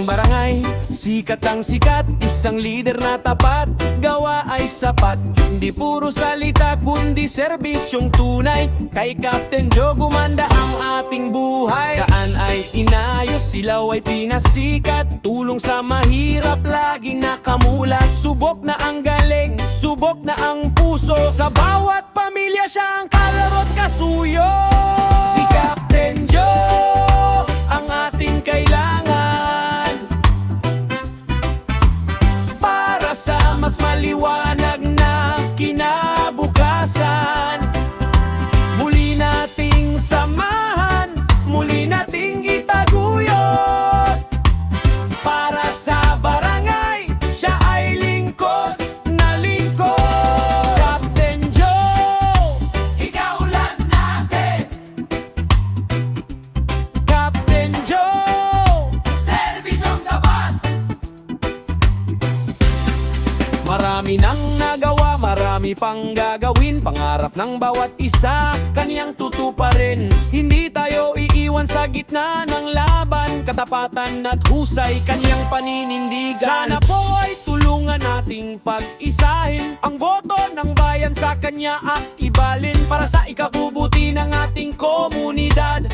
ng barangay, sikat ang sikat, isang leader na tapat, gawa ay sapat. Hindi puro salita kundi serbisyong tunay. Kay Captain Joe gumanda ang ating buhay. Daan ay inayos, ilaw ay pinasikat, tulong sa mahirap laging nakamulat. Subok na ang galing, subok na ang puso, sa bawat pamilya siya ang kalaro at kasuyo. Si Captain Joe ang ating kailangan para sa mas maliwanag na kinabukasan. Muli nating samahan, muli nating itaguyod. Para sa barangay, siya ay lingkod na lingkod. Captain Joe, ikaw lang natin. Captain Joe, serbisyong tapat. Marami nang nagawa, marami pang gagawin. Pangarap ng bawat isa, kaniyang tutuparin. Hindi tayo iiwan sa gitna ng laban. Katapatan at husay, kaniyang paninindigan. Sana po ay tulungan nating pag-isahin ang boto ng bayan sa kanya at ibalin para sa ikabubuti ng ating komunidad.